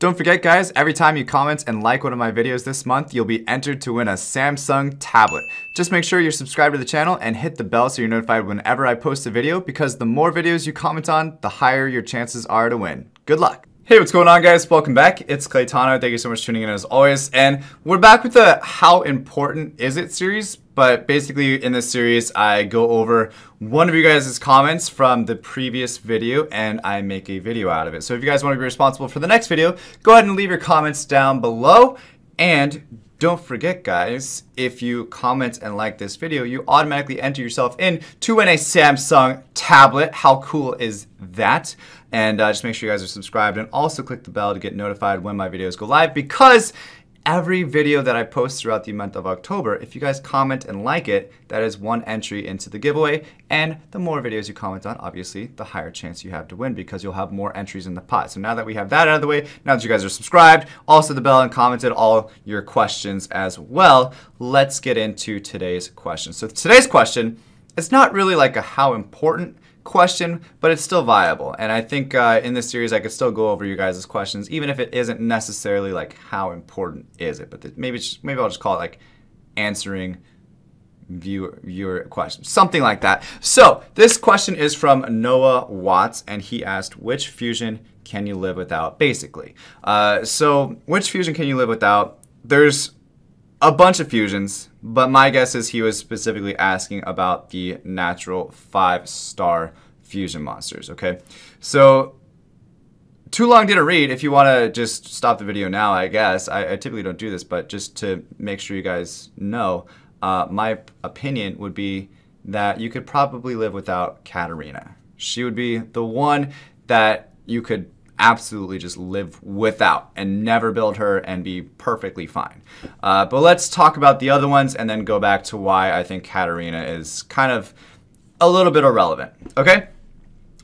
Don't forget, guys, every time you comment and like one of my videos this month, you'll be entered to win a Samsung tablet. Just make sure you're subscribed to the channel and hit the bell so you're notified whenever I post a video, because the more videos you comment on, the higher your chances are to win. Good luck. Hey, what's going on, guys? Welcome back. It's Claytano. Thank you so much for tuning in as always. And we're back with the How Important Is It series. But basically in this series, I go over one of you guys' comments from the previous video and I make a video out of it. So if you guys want to be responsible for the next video, go ahead and leave your comments down below. And don't forget, guys, if you comment and like this video, you automatically enter yourself in to win a Samsung tablet. How cool is that? And just make sure you guys are subscribed and also click the bell to get notified when my videos go live, because every video that I post throughout the month of October, if you guys comment and like it, that is one entry into the giveaway. And the more videos you comment on, obviously, the higher chance you have to win, because you'll have more entries in the pot. So now that we have that out of the way, now that you guys are subscribed, also the bell and commented all your questions as well, let's get into today's question. So today's question, it's not really like a how important question, but it's still viable. And I think in this series I could still go over you guys' questions, even if it isn't necessarily like how important is it, but maybe I'll just call it like answering viewer questions, something like that. So this question is from Noah Watts, and he asked, which fusion can you live without, basically. So which fusion can you live without? There's a bunch of fusions, but my guess is he was specifically asking about the natural 5-star fusion monsters, okay? So, too long didn't read. If you want to just stop the video now, I guess. I typically don't do this, but just to make sure you guys know, my opinion would be that you could probably live without Katarina. She would be the one that you could absolutely just live without and never build her and be perfectly fine. But let's talk about the other ones and then go back to why I think Katarina is kind of a little bit irrelevant. Okay?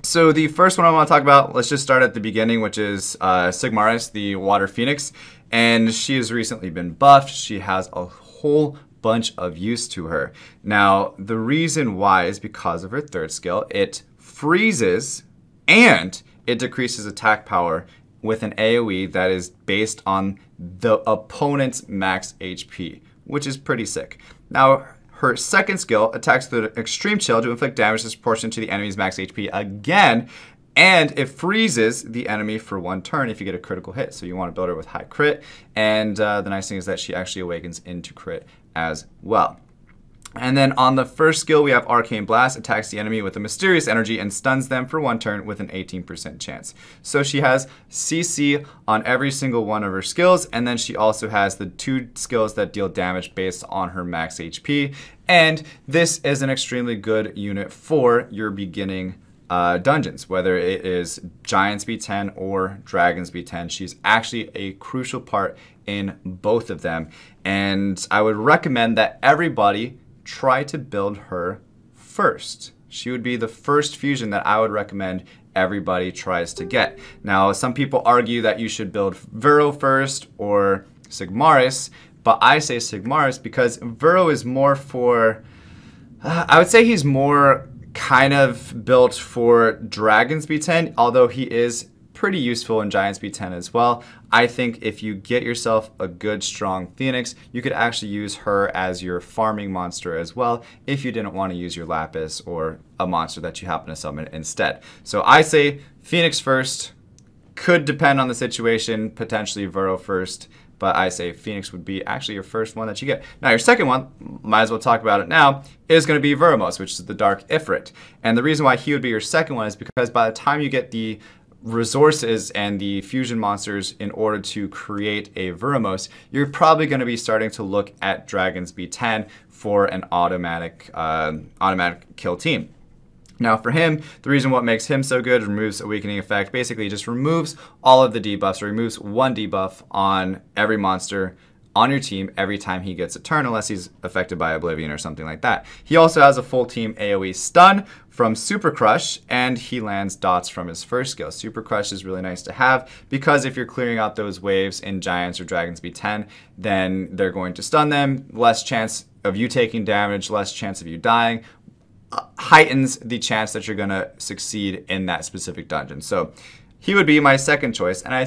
So the first one I want to talk about, let's just start at the beginning, which is Sigmaris, the Water Phoenix. And she has recently been buffed. She has a whole bunch of use to her. Now, the reason why is because of her third skill. It freezes and it decreases attack power with an AoE that is based on the opponent's max HP, which is pretty sick. Now, her second skill attacks with extreme chill to inflict damage disproportionate to the enemy's max HP again, and it freezes the enemy for 1 turn if you get a critical hit. So you want to build her with high crit, and the nice thing is that she actually awakens into crit as well. And then on the first skill, we have Arcane Blast, attacks the enemy with a mysterious energy and stuns them for 1 turn with an 18% chance. So she has CC on every single one of her skills, and then she also has the 2 skills that deal damage based on her max HP. And this is an extremely good unit for your beginning dungeons, whether it is Giants B10 or Dragons B10. She's actually a crucial part in both of them. And I would recommend that everybody try to build her first. She would be the first fusion that I would recommend everybody tries to get. Now, some people argue that you should build Vero first or Sigmaris, but I say Sigmaris because Vero is more for, I would say he's more kind of built for Dragons B10, although he is pretty useful in Giants B10 as well. I think if you get yourself a good strong Phoenix, you could actually use her as your farming monster as well if you didn't want to use your Lapis or a monster that you happen to summon instead. So I say Phoenix first, could depend on the situation, potentially Vero first, but I say Phoenix would be actually your first one that you get. Now your second one, might as well talk about it now, is going to be Veromos, which is the Dark Ifrit. And the reason why he would be your second one is because by the time you get the resources and the fusion monsters in order to create a Veromos, you're probably going to be starting to look at Dragons B10 for an automatic kill team. Now for him, the reason what makes him so good, removes Awakening Effect, basically just removes all of the debuffs, or removes 1 debuff on every monster on your team every time he gets a turn, unless he's affected by Oblivion or something like that. He also has a full team AoE stun from Super Crush, and he lands dots from his first skill. Super Crush is really nice to have because if you're clearing out those waves in Giants or Dragons B10, then they're going to stun them, less chance of you taking damage, less chance of you dying, heightens the chance that you're going to succeed in that specific dungeon. So he would be my second choice, and I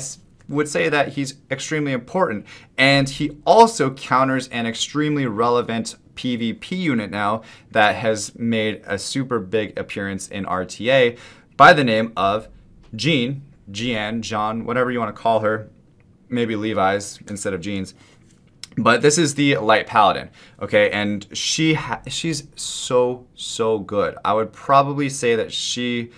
would say that he's extremely important. And he also counters an extremely relevant PvP unit now that has made a super big appearance in RTA by the name of Jean, John, whatever you want to call her. Maybe Levi's instead of jeans. But this is the Light Paladin, okay? And she's so good. I would probably say that she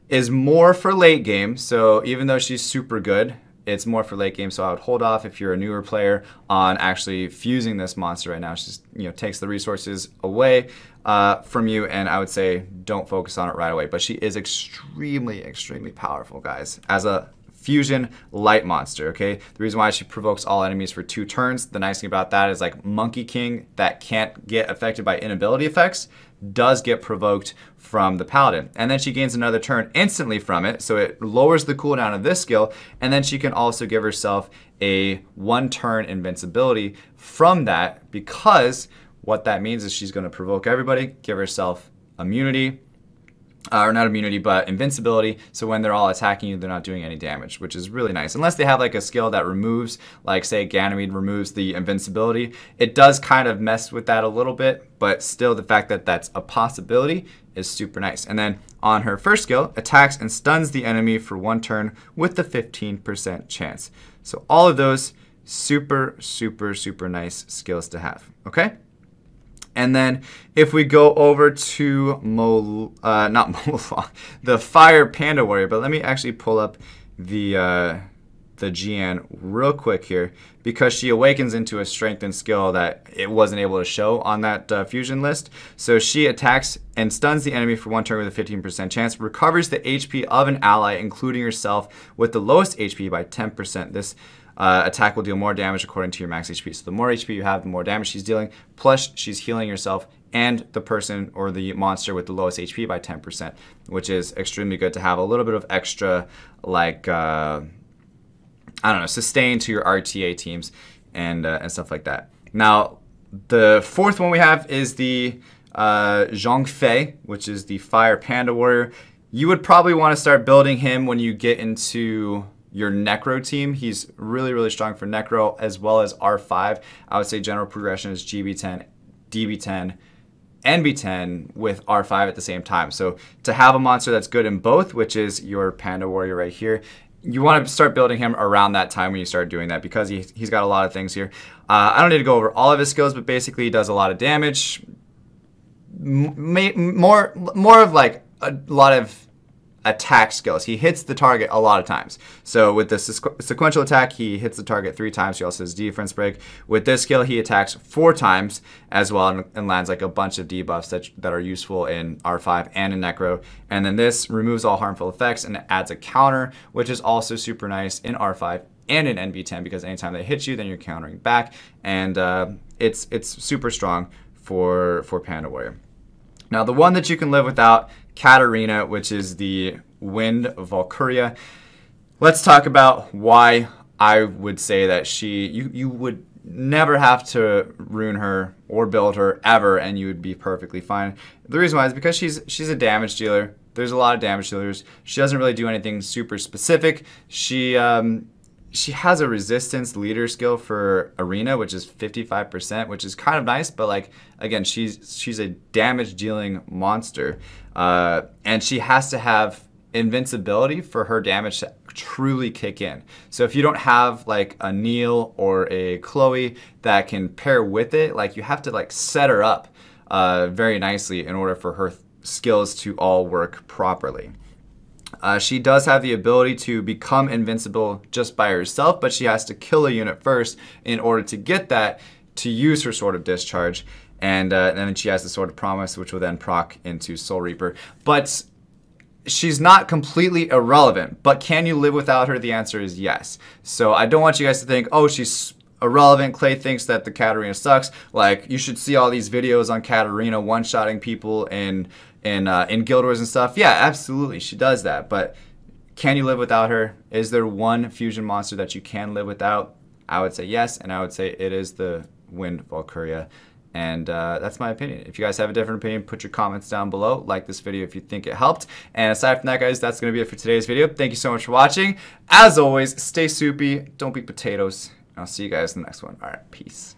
is more for late game. So even though she's super good, it's more for late game. So I would hold off if you're a newer player on actually fusing this monster right now. She just, you know, takes the resources away from you, and I would say don't focus on it right away. But she is extremely powerful, guys, as a fusion light monster, okay? The reason why she provokes all enemies for 2 turns, the nice thing about that is like Monkey King that can't get affected by inability effects does get provoked from the Paladin. And then she gains another turn instantly from it, so it lowers the cooldown of this skill, and then she can also give herself a 1-turn invincibility from that, because what that means is she's going to provoke everybody, give herself immunity, or not immunity, but invincibility, so when they're all attacking you, they're not doing any damage, which is really nice. Unless they have like a skill that removes, like say Ganymede removes the invincibility, it does kind of mess with that a little bit, but still the fact that that's a possibility is super nice. And then on her first skill, attacks and stuns the enemy for 1 turn with the 15% chance. So all of those super nice skills to have, okay? And then if we go over to the Fire Panda Warrior, but let me actually pull up the GN real quick here, because she awakens into a strength and skill that it wasn't able to show on that fusion list. So she attacks and stuns the enemy for 1 turn with a 15% chance, recovers the HP of an ally, including herself, with the lowest HP by 10%. This attack will deal more damage according to your max HP. So the more HP you have, the more damage she's dealing. Plus, she's healing herself and the person or the monster with the lowest HP by 10%, which is extremely good to have a little bit of extra, like, I don't know, sustain to your RTA teams and stuff like that. Now, the 4th one we have is the Zhang Fei, which is the Fire Panda Warrior. You would probably want to start building him when you get into your Necro team. He's really strong for Necro as well as R5. I would say general progression is GB10, DB10, NB10 with R5 at the same time. So to have a monster that's good in both, which is your Panda Warrior right here, you want to start building him around that time when you start doing that, because he's got a lot of things here. I don't need to go over all of his skills, but basically he does a lot of damage. More of like a lot of attack skills. He hits the target a lot of times. So with the sequential attack, he hits the target 3 times. He also has defense break. With this skill, he attacks 4 times as well and lands like a bunch of debuffs that are useful in R5 and in Necro. And then this removes all harmful effects and adds a counter, which is also super nice in R5 and in NB10, because anytime they hit you, then you're countering back. And it's super strong for Panda Warrior. Now, the one that you can live without, Katarina, which is the Wind Valkyria. Let's talk about why I would say that you would never have to rune her or build her ever, and you would be perfectly fine. The reason why is because she's a damage dealer. There's a lot of damage dealers. She doesn't really do anything super specific. She has a resistance leader skill for arena, which is 55%, which is kind of nice, but like, again, she's a damage dealing monster. And she has to have invincibility for her damage to truly kick in. So if you don't have like a Neil or a Chloe that can pair with it, like you have to like set her up very nicely in order for her skills to all work properly. She does have the ability to become invincible just by herself, but she has to kill a unit first in order to get that, to use her Sword of Discharge. And then she has the Sword of Promise, which will then proc into Soul Reaper. But she's not completely irrelevant. But can you live without her? The answer is yes. So I don't want you guys to think, oh, she's irrelevant. Clay thinks that the Katarina sucks. Like, you should see all these videos on Katarina one-shotting people in Guild Wars and stuff. Yeah, absolutely, she does that. But can you live without her? Is there one fusion monster that you can live without? I would say yes, and I would say it is the Wind Valkyria. And that's my opinion. If you guys have a different opinion, put your comments down below. Like this video if you think it helped. And aside from that, guys, that's going to be it for today's video. Thank you so much for watching. As always, stay soupy. Don't be potatoes. I'll see you guys in the next one. All right, peace.